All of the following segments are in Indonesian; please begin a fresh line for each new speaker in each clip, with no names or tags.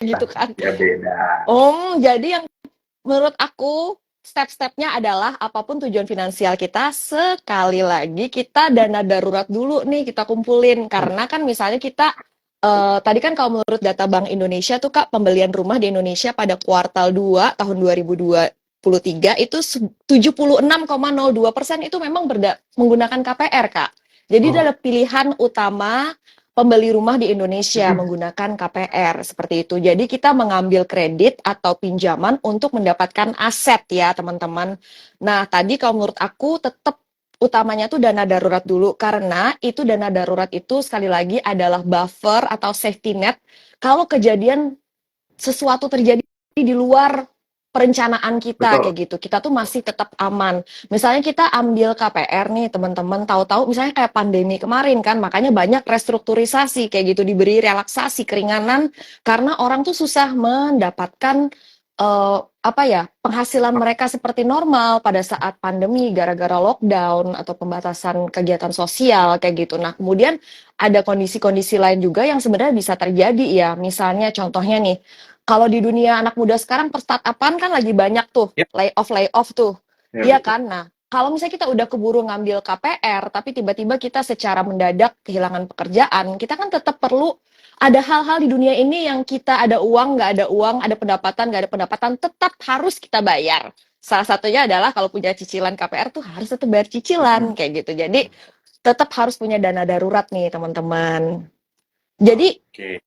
gitu kan.
Ya beda.
Jadi yang menurut aku step-stepnya adalah apapun tujuan finansial kita, sekali lagi kita dana darurat dulu nih kita kumpulin. Karena kan misalnya kita tadi kan kalau menurut data Bank Indonesia tuh Kak, pembelian rumah di Indonesia pada kuartal 2 tahun 2023 itu 76,02% itu memang menggunakan KPR Kak. Jadi itu
Oh,
adalah pilihan utama pembeli rumah di Indonesia menggunakan KPR seperti itu. Jadi kita mengambil kredit atau pinjaman untuk mendapatkan aset ya teman-teman. Nah tadi kalau menurut aku tetap utamanya tuh dana darurat dulu karena itu dana darurat itu sekali lagi adalah buffer atau safety net kalau kejadian sesuatu terjadi di luar perencanaan kita
betul.
kayak gitu. Kita tuh masih tetap aman. Misalnya kita ambil KPR nih teman-teman, tahu-tahu misalnya kayak pandemi kemarin kan, makanya banyak restrukturisasi kayak gitu diberi relaksasi keringanan karena orang tuh susah mendapatkan apa ya, penghasilan mereka seperti normal pada saat pandemi gara-gara lockdown atau pembatasan kegiatan sosial kayak gitu. Nah, kemudian ada kondisi-kondisi lain juga yang sebenarnya bisa terjadi ya. Misalnya contohnya nih, kalau di dunia anak muda sekarang per-startup-an kan lagi banyak tuh
Ya,
layoff tuh.
ya
Iya
betul.
kan? Nah, kalau misalnya kita udah keburu ngambil KPR, tapi tiba-tiba kita secara mendadak kehilangan pekerjaan, kita kan tetap perlu ada hal-hal di dunia ini yang kita ada uang, nggak ada uang, ada pendapatan, nggak ada pendapatan, tetap harus kita bayar. Salah satunya adalah kalau punya cicilan KPR tuh harus tetap bayar cicilan, kayak gitu. Jadi tetap harus punya dana darurat nih teman-teman. Jadi
Oke.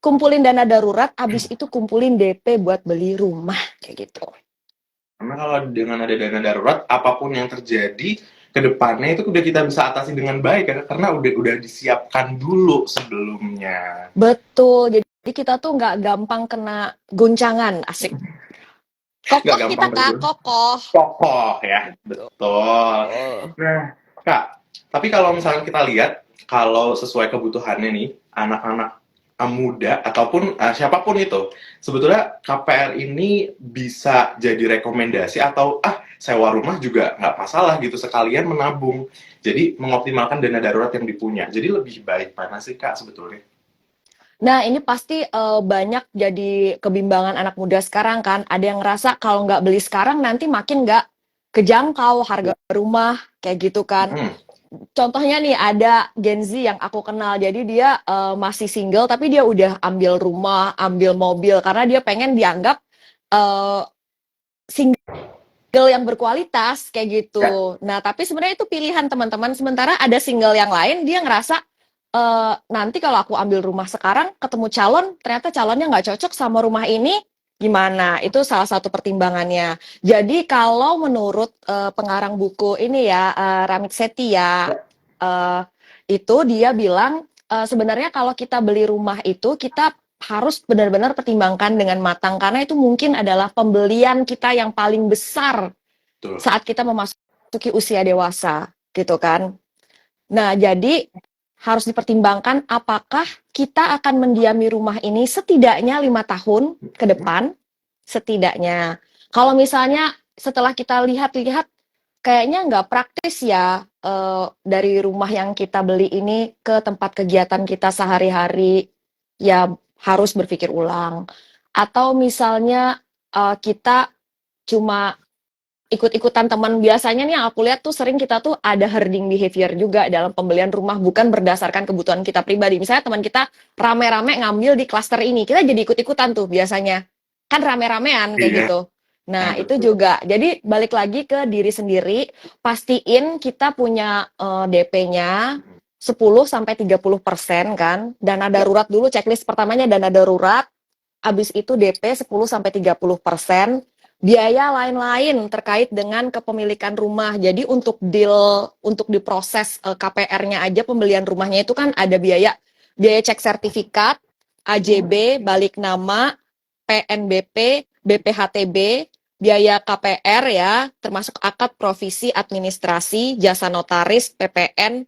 kumpulin dana darurat, abis itu kumpulin DP buat beli rumah, kayak gitu.
Karena kalau dengan ada dana darurat, apapun yang terjadi ke depannya itu udah kita bisa atasi dengan baik ya, karena udah disiapkan dulu sebelumnya.
Betul, jadi kita tuh nggak gampang kena guncangan, asik.
Nggak
Kokoh kita
gampang
Kak,
terjun.
kokoh.
Kokoh ya, betul.
Betul.
Nah, Kak, tapi kalau misalnya kita lihat, kalau sesuai kebutuhannya nih, anak-anak muda ataupun siapapun itu, sebetulnya KPR ini bisa jadi rekomendasi atau sewa rumah juga nggak masalah gitu, sekalian menabung. Jadi mengoptimalkan dana darurat yang dipunya. Jadi lebih baik mana sih Kak sebetulnya?
Nah, ini pasti banyak jadi kebimbangan anak muda sekarang kan. Ada yang ngerasa kalau nggak beli sekarang nanti makin nggak kejangkau harga rumah kayak gitu kan.
Hmm,
Contohnya nih ada Gen Z yang aku kenal. Jadi dia masih single tapi dia udah ambil rumah, ambil mobil karena dia pengen dianggap eh, single yang berkualitas kayak
ya,
gitu. Nah, tapi sebenarnya itu pilihan teman-teman. Sementara ada single yang lain dia ngerasa nanti kalau aku ambil rumah sekarang ketemu calon ternyata calonnya nggak cocok sama rumah ini gimana? Itu salah satu pertimbangannya. Jadi kalau menurut pengarang buku ini ya Ramit Sethi ya
ya,
eh, itu dia bilang sebenarnya kalau kita beli rumah itu kita harus benar-benar pertimbangkan dengan matang karena itu mungkin adalah pembelian kita yang paling besar
betul.
saat kita memasuki usia dewasa, gitu kan. Nah, jadi harus dipertimbangkan apakah kita akan mendiami rumah ini setidaknya 5 tahun ke depan, setidaknya. Kalau misalnya setelah kita lihat-lihat, kayaknya nggak praktis ya dari rumah yang kita beli ini ke tempat kegiatan kita sehari-hari, ya harus berpikir ulang. Atau misalnya kita cuma ikut-ikutan teman biasanya nih yang aku lihat tuh sering kita tuh ada herding behavior juga dalam pembelian rumah bukan berdasarkan kebutuhan kita pribadi. Misalnya teman kita rame-rame ngambil di klaster ini, kita jadi ikut-ikutan tuh biasanya. Kan rame-ramean kayak
Iya,
gitu. Nah, itu
betul.
juga. Jadi balik lagi ke diri sendiri, pastiin kita punya DP-nya 10 sampai 30% kan. Dana
Ya,
darurat dulu checklist pertamanya dana darurat, habis itu DP 10 sampai 30%, biaya lain-lain terkait dengan kepemilikan rumah. Jadi untuk deal untuk diproses KPR-nya aja pembelian rumahnya itu kan ada biaya cek sertifikat, AJB, balik nama, PNBP, BPHTB, biaya KPR ya, termasuk akad provisi administrasi, jasa notaris, PPN,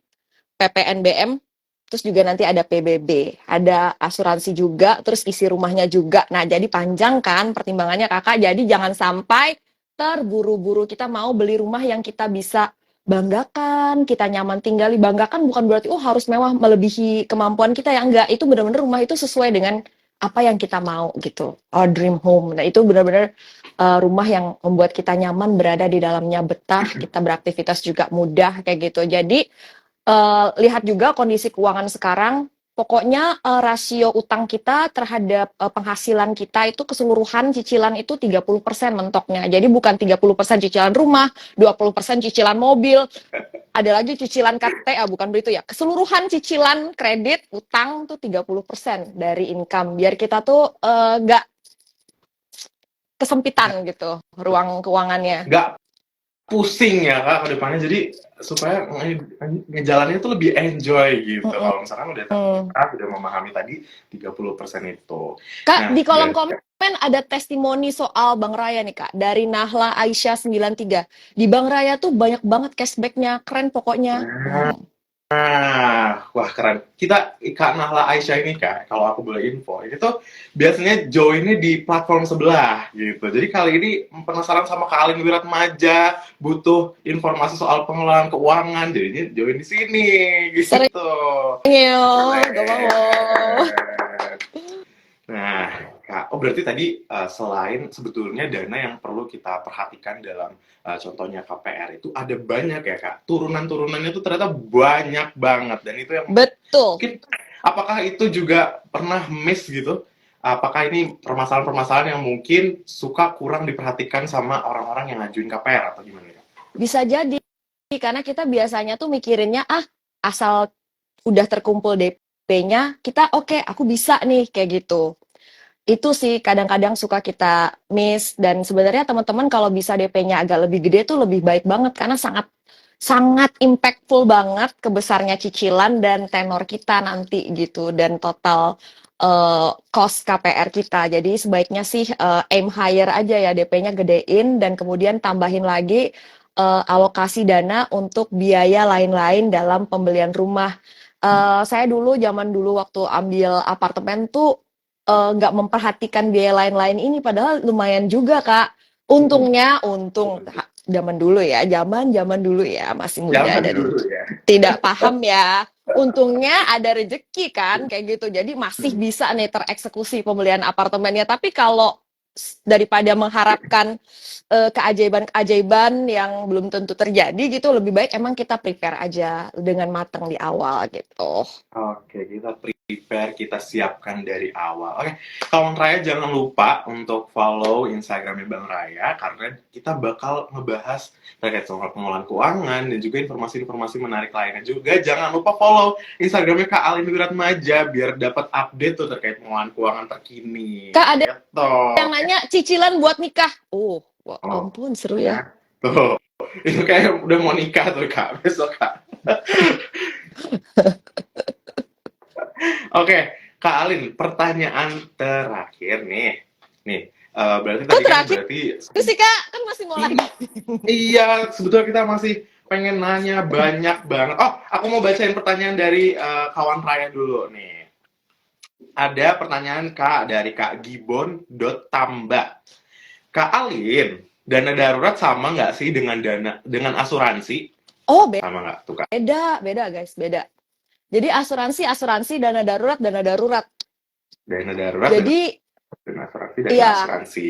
PPNBM, terus juga nanti ada PBB, ada asuransi juga, terus isi rumahnya juga. Nah, jadi panjang kan pertimbangannya Kakak, jadi jangan sampai terburu-buru kita mau beli rumah yang kita bisa banggakan, kita nyaman tinggal banggakan bukan berarti harus mewah melebihi kemampuan kita ya enggak, itu benar-benar rumah itu sesuai dengan apa yang kita mau gitu, our dream home. Nah itu benar-benar rumah yang membuat kita nyaman berada di dalamnya, betah, kita beraktivitas juga mudah kayak gitu. Jadi lihat juga kondisi keuangan sekarang, pokoknya rasio utang kita terhadap penghasilan kita itu keseluruhan cicilan itu 30% mentoknya. Jadi bukan 30% cicilan rumah, 20% cicilan mobil, ada lagi cicilan KTA, bukan begitu ya. Keseluruhan cicilan kredit, utang tuh 30% dari income. Biar kita tuh nggak kesempitan gitu ruang keuangannya.
Nggak pusing ya kak ke depannya, jadi supaya ngejalannya itu lebih enjoy gitu. Kalau misalkan udah udah memahami tadi 30% itu.
Kak,
Nah,
di kolom
dari
komen ada testimoni soal Bang Raya nih Kak, dari Nahla Aisyah 93. Di Bang Raya tuh banyak banget cashbacknya, keren pokoknya.
Nah, wah keren. Kita Kak Nahla Aisyah ini Kak, kalau aku boleh info, ini tuh biasanya joinnya di platform sebelah gitu. Jadi kali ini penasaran sama Kak Alin Wiratmaja, butuh informasi soal pengelolaan keuangan, jadinya join di sini gitu.
Sering yo, gak mau.
Nah, Kak, oh berarti tadi selain sebetulnya dana yang perlu kita perhatikan dalam contohnya KPR itu ada banyak ya Kak. Turunan-turunannya itu ternyata banyak banget dan itu yang
Betul.
mungkin apakah itu juga pernah miss gitu? Apakah ini permasalahan-permasalahan yang mungkin suka kurang diperhatikan sama orang-orang yang ngajuin KPR atau gimana Kak?
Bisa jadi, karena kita biasanya tuh mikirinnya, asal udah terkumpul DP-nya, kita oke, aku bisa nih, kayak gitu. Itu sih kadang-kadang suka kita miss, dan sebenarnya teman-teman kalau bisa DP-nya agak lebih gede tuh lebih baik banget, karena sangat sangat impactful banget kebesarnya cicilan dan tenor kita nanti gitu, dan total cost KPR kita. Jadi sebaiknya sih aim higher aja ya, DP-nya gedein dan kemudian tambahin lagi alokasi dana untuk biaya lain-lain dalam pembelian rumah. Saya zaman dulu waktu ambil apartemen tuh nggak memperhatikan biaya lain-lain ini, padahal lumayan juga Kak. Untungnya, zaman dulu ya, zaman dulu ya, masih muda
Zaman
dan
dulu ya.
tidak paham ya. Untungnya ada rezeki kan, kayak gitu. Jadi masih bisa nih tereksekusi pembelian apartemennya. Tapi kalau daripada mengharapkan keajaiban-keajaiban yang belum tentu terjadi gitu, lebih baik emang kita prepare aja dengan matang di awal gitu.
Oke, kita prepare, kita siapkan dari awal. Oke, kawan Raya jangan lupa untuk follow Instagramnya Bang Raya, karena kita bakal ngebahas terkait soal pengelolaan keuangan dan juga informasi-informasi menarik lainnya juga. Jangan lupa follow Instagramnya Kak Alin Wiratmaja biar dapat update tuh terkait pengelolaan keuangan terkini.
Kak, ada
Gitu.
yang nanya cicilan buat nikah. Wah,
Oh,
ampun seru ya.
tuh. Itu kayak udah mau nikah tuh Kak, besok Kak. Oke, Kak Alin, pertanyaan terakhir nih. Nih, berarti
Kok
tadi kan
terakhir
berarti
sih Kak? Kan masih mau lagi.
iya, sebetulnya kita masih pengen nanya banyak banget. Oh, aku mau bacain pertanyaan dari kawan Raya dulu nih. Ada pertanyaan Kak dari Kak Gibon Tamba. Kak Alin, dana darurat sama nggak sih dengan asuransi?
Oh,
Sama nggak tuh Kak?
beda guys, beda. Jadi asuransi dana darurat.
Dana darurat
Jadi
dan asuransi dan
iya,
asuransi.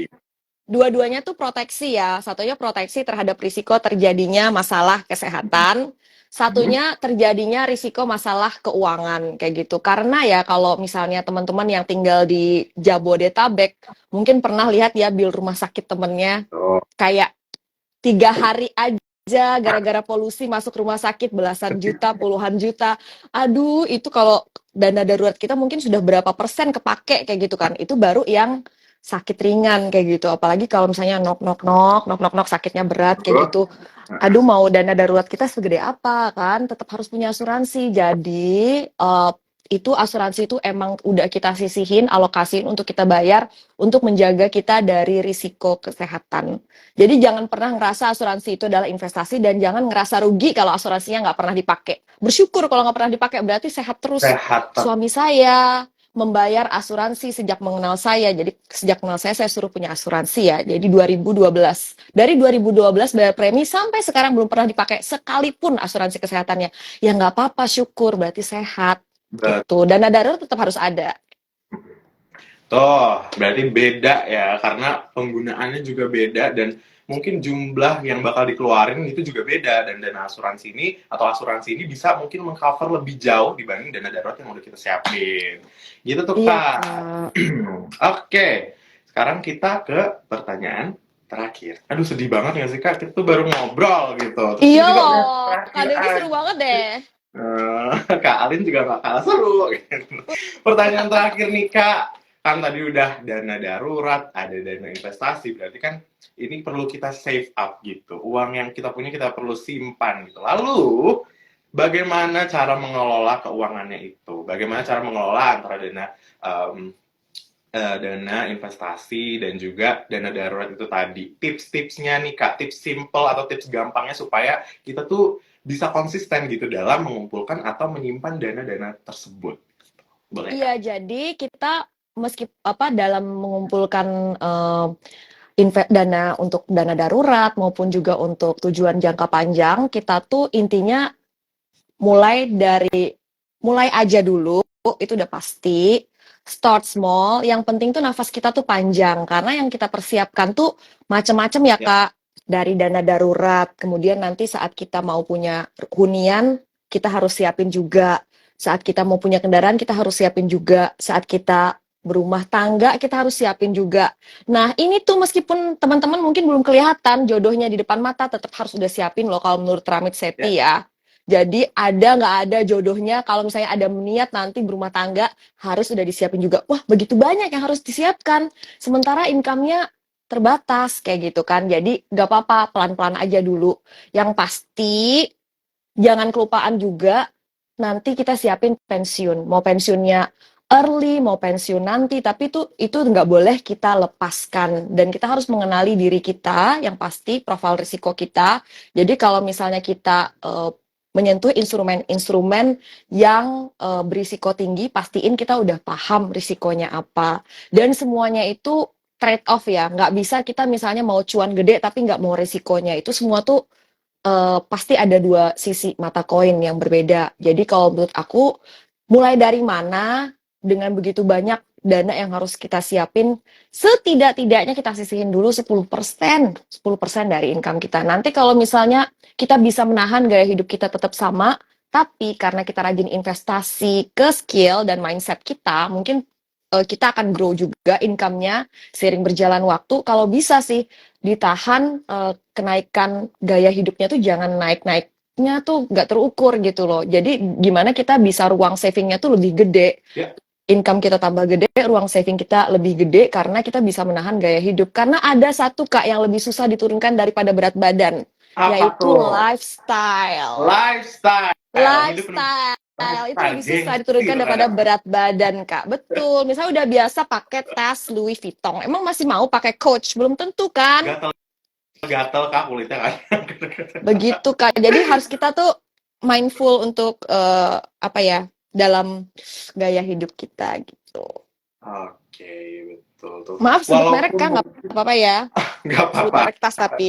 dua-duanya tuh proteksi ya. Satunya proteksi terhadap risiko terjadinya masalah kesehatan, satunya terjadinya risiko masalah keuangan kayak gitu. Karena ya kalau misalnya teman-teman yang tinggal di Jabodetabek mungkin pernah lihat ya bil rumah sakit temennya
Oh,
kayak 3 hari aja gara-gara polusi masuk rumah sakit belasan juta, puluhan juta. Aduh, itu kalau dana darurat kita mungkin sudah berapa persen kepake kayak gitu kan. Itu baru yang sakit ringan kayak gitu. Apalagi kalau misalnya nok sakitnya berat kayak
oh.
gitu. Aduh, mau dana darurat kita segede apa kan? Tetap harus punya asuransi. Jadi itu asuransi itu emang udah kita sisihin, alokasiin untuk kita bayar untuk menjaga kita dari risiko kesehatan. Jadi jangan pernah ngerasa asuransi itu adalah investasi, dan jangan ngerasa rugi kalau asuransinya nggak pernah dipakai. Bersyukur kalau nggak pernah dipakai, berarti sehat terus.
Sehat.
Suami saya membayar asuransi sejak mengenal saya. Jadi sejak mengenal saya suruh punya asuransi ya. Jadi 2012. Dari 2012 bayar premi sampai sekarang belum pernah dipakai sekalipun asuransi kesehatannya. Ya nggak apa-apa, syukur berarti sehat. Gitu. Dana darurat tetap harus ada.
Tuh, berarti beda ya, karena penggunaannya juga beda dan mungkin jumlah yang bakal dikeluarin itu juga beda, dan dana asuransi ini atau asuransi ini bisa mungkin mengcover lebih jauh dibanding dana darurat yang udah kita siapin. Gitu tuh,
Iya,
Kak.
Kak.
Oke, sekarang kita ke pertanyaan terakhir. Aduh, sedih banget nggak sih, Kak? Kita tuh baru ngobrol gitu. Terus
Iya
ini juga udah
loh,
terakhir
Kak Devi seru banget
aja.
deh.
Kak Alin juga gak kalah seru. Pertanyaan terakhir nih, Kak. Kan tadi udah dana darurat, ada dana investasi, berarti kan ini perlu kita save up gitu. Uang yang kita punya kita perlu simpan gitu. Lalu, bagaimana cara mengelola keuangannya itu? Bagaimana cara mengelola antara um, dana investasi dan juga dana darurat itu tadi? Tips-tipsnya nih, Kak, tips simple atau tips gampangnya supaya kita tuh bisa konsisten gitu dalam mengumpulkan atau menyimpan dana-dana tersebut. Boleh, Kak?
Iya, jadi kita meski apa dalam mengumpulkan dana untuk dana darurat maupun juga untuk tujuan jangka panjang, kita tuh intinya mulai aja dulu, itu udah pasti. Start small, yang penting tuh nafas kita tuh panjang karena yang kita persiapkan tuh macam-macam ya,
Ya.
Kak. Dari dana darurat, kemudian nanti saat kita mau punya hunian, kita harus siapin juga. Saat kita mau punya kendaraan, kita harus siapin juga. Saat kita berumah tangga, kita harus siapin juga. Nah, ini tuh meskipun teman-teman mungkin belum kelihatan jodohnya di depan mata, tetap harus udah siapin loh kalau menurut Ramit
Ya.
Sethi ya. Jadi ada nggak ada jodohnya, kalau misalnya ada niat nanti berumah tangga, harus udah disiapin juga. Wah, begitu banyak yang harus disiapkan. Sementara income-nya terbatas, kayak gitu kan. Jadi nggak apa-apa, pelan-pelan aja dulu. Yang pasti, jangan kelupaan juga, nanti kita siapin pensiun. Mau pensiunnya early, mau pensiun nanti, tapi itu nggak boleh kita lepaskan. Dan kita harus mengenali diri kita, yang pasti profil risiko kita. Jadi kalau misalnya kita menyentuh instrumen-instrumen yang berisiko tinggi, pastiin kita udah paham risikonya apa. Dan semuanya itu trade off ya, nggak bisa kita misalnya mau cuan gede tapi nggak mau risikonya. Itu semua tuh pasti ada dua sisi mata koin yang berbeda. Jadi kalau menurut aku, mulai dari mana, dengan begitu banyak dana yang harus kita siapin, setidak-tidaknya kita sisihin dulu 10% dari income kita. Nanti kalau misalnya kita bisa menahan gaya hidup kita tetap sama, tapi karena kita rajin investasi ke skill dan mindset kita, mungkin kita akan grow juga income-nya seiring berjalan waktu. Kalau bisa sih ditahan kenaikan gaya hidupnya tuh jangan naik-naiknya tuh nggak terukur gitu loh. Jadi gimana kita bisa ruang savingnya tuh lebih gede,
Ya.
income kita tambah gede, ruang saving kita lebih gede karena kita bisa menahan gaya hidup. Karena ada satu Kak yang lebih susah diturunkan daripada berat badan,
Apa
yaitu
tuh?
lifestyle.
Lifestyle. Hidup penuh
Lifestyle itu
lifestyle.
lebih susah
Gengsi
diturunkan daripada
terkadang.
berat badan, Kak. Betul. Misalnya udah biasa pakai tas Louis Vuitton, emang masih mau pakai Coach? Belum tentu kan?
Gatel-gatel, Kak, kulitnya kan.
Begitu, Kak. Jadi harus kita tuh mindful untuk apa ya, dalam gaya hidup kita gitu.
Oke, betul tuh.
Maaf sebut merek,
Walaupun
Kak, nggak apa-apa ya.
nggak
Sebut
apa-apa.
merek tas tapi.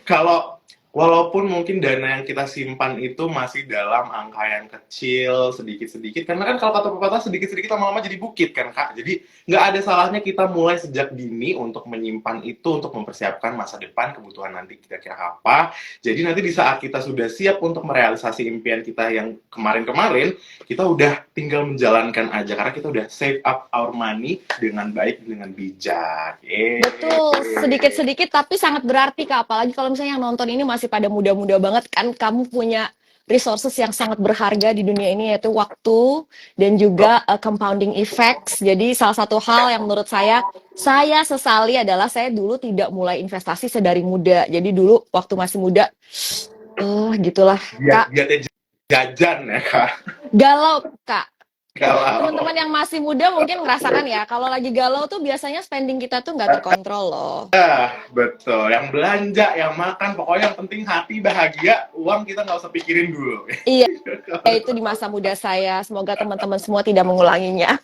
Kalau walaupun mungkin dana yang kita simpan itu masih dalam angka yang kecil, sedikit-sedikit, karena kan kalau kata pepatah sedikit-sedikit lama-lama jadi bukit kan, Kak. Jadi nggak ada salahnya kita mulai sejak dini untuk menyimpan itu, untuk mempersiapkan masa depan, kebutuhan nanti kira-kira apa. Jadi nanti di saat kita sudah siap untuk merealisasi impian kita yang kemarin-kemarin, kita udah tinggal menjalankan aja, karena kita udah save up our money dengan baik, dengan bijak.
Betul, sedikit-sedikit tapi sangat berarti Kak. Apalagi kalau misalnya yang nonton ini masih pada muda-muda banget kan, kamu punya resources yang sanget berharga di dunia ini yaitu waktu dan juga compounding effects. Jadi salah satu hal yang menurut saya sesali adalah saya dulu tidak mulai investasi sedari muda. Jadi dulu waktu masih muda, gitulah Kak,
Giat-giatnya jajan ya, Kak.
galau Kak.
Kalau
Teman-teman yang masih muda mungkin ngerasakan ya, kalau lagi galau tuh biasanya spending kita tuh nggak terkontrol loh.
betul, yang belanja, yang makan, pokoknya yang penting hati bahagia, uang kita nggak usah pikirin dulu.
Iya, itu di masa muda saya. Semoga teman-teman semua tidak mengulanginya.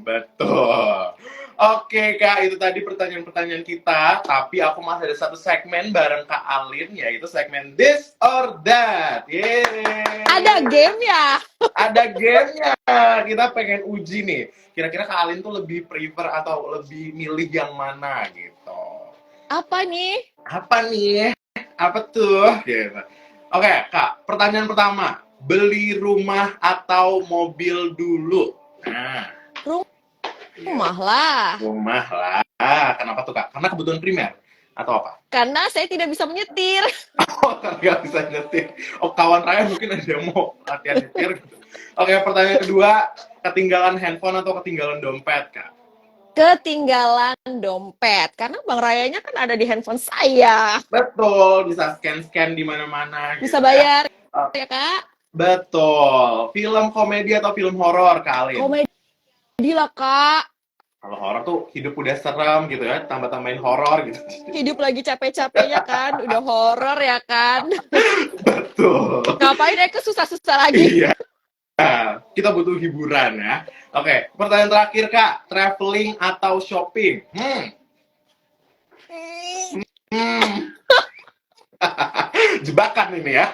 Betul. Oke Kak, itu tadi pertanyaan-pertanyaan kita. Tapi aku masih ada satu segmen bareng Kak Alin, yaitu segmen This or That. Yeay.
Ada game ya?
Ada gamenya. Kita pengen uji nih. Kira-kira Kak Alin tuh lebih prefer atau lebih milih yang mana gitu.
Apa nih?
Apa nih? Apa tuh? Gitu. Oke Kak, pertanyaan pertama. Beli rumah atau mobil dulu? Nah,
Rumah lah.
rumah lah. Kenapa tuh Kak? Karena kebutuhan primer atau apa?
Karena saya tidak bisa menyetir.
Oh, nggak bisa nyetir. Oh, kawan Raya mungkin ada yang mau latihan nyetir gitu. Oke, pertanyaan kedua, ketinggalan handphone atau ketinggalan dompet, Kak?
Ketinggalan dompet. Karena Bang Rayanya kan ada di handphone saya.
Betul, bisa scan-scan di mana-mana
Bisa
gitu ya.
bayar
Oh,
ya Kak?
betul. Film komedi atau film horor, Kak Alin?
Komedi lah Kak.
Kalau horor tuh hidup udah serem gitu ya, tambah-tambahin horor gitu.
Hidup lagi capek-capeknya kan. Udah horor ya kan.
Betul.
Ngapain susah-susah lagi?
Iya. Kita butuh hiburan ya. Oke, pertanyaan terakhir Kak, traveling atau shopping? Hmm. Jebakan ini ya.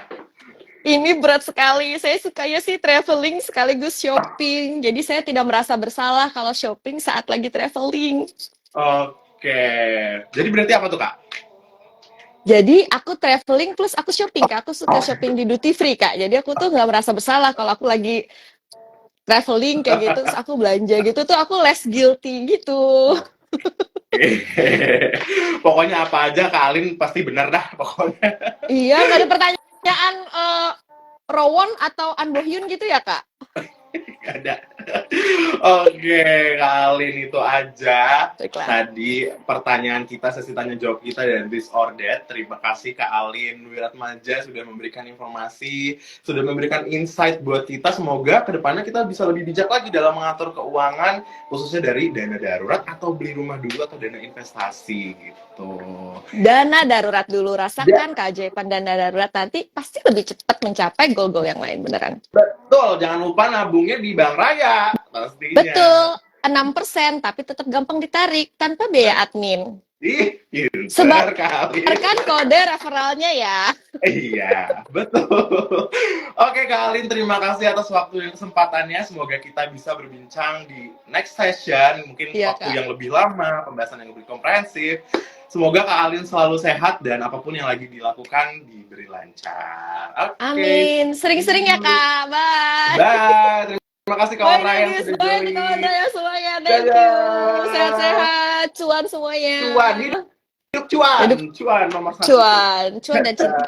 Ini berat sekali. Saya sukanya sih traveling sekaligus shopping. Jadi saya tidak merasa bersalah kalau shopping saat lagi traveling.
Oke. Jadi berarti apa tuh Kak?
Jadi aku traveling plus aku shopping Kak. Aku suka shopping di duty free Kak. Jadi aku tuh nggak merasa bersalah kalau aku lagi traveling kayak gitu. Terus aku belanja gitu tuh aku less guilty gitu.
Pokoknya apa aja Kak Alin pasti benar dah pokoknya.
Iya, nggak ada pertanyaan Rowon atau Anbohyun gitu ya Kak?
Gak ada. Oke, Kak Alin itu aja.
Baiklah.
Tadi pertanyaan kita, sesi tanya jawab kita dari This or That. Terima kasih Kak Alin Wiratmaja sudah memberikan informasi, sudah memberikan insight buat kita. Semoga kedepannya kita bisa lebih bijak lagi dalam mengatur keuangan, khususnya dari dana darurat atau beli rumah dulu atau dana investasi gitu.
Dana darurat dulu, rasakan keajaiban dana darurat nanti pasti lebih cepat mencapai goal-goal yang lain beneran.
Betul, jangan lupa nabungnya di Bank Raya pastinya.
Betul, 6% tapi tetap gampang ditarik tanpa biaya admin.
Ih, pinter kali.
Sebarkan kode referralnya ya.
Iya, betul. Oke Kak Alin, terima kasih atas waktu dan kesempatannya. Semoga kita bisa berbincang di next session, mungkin
Iya,
waktu
Kak.
yang lebih lama, pembahasan yang lebih komprehensif. Semoga Kak Alin selalu sehat dan apapun yang lagi dilakukan diberi lancar. Oke.
Amin. Sering-sering ya Kak. Bye.
Bye. Terima kasih kawan Raya yang sudah
Bye
join.
kawan Raya semuanya. Thank you.
Dadah.
Sehat-sehat. Cuan semuanya.
Cuan, hidup cuan.
Hidup
Cuan nomor satu.
cuan dan cinta.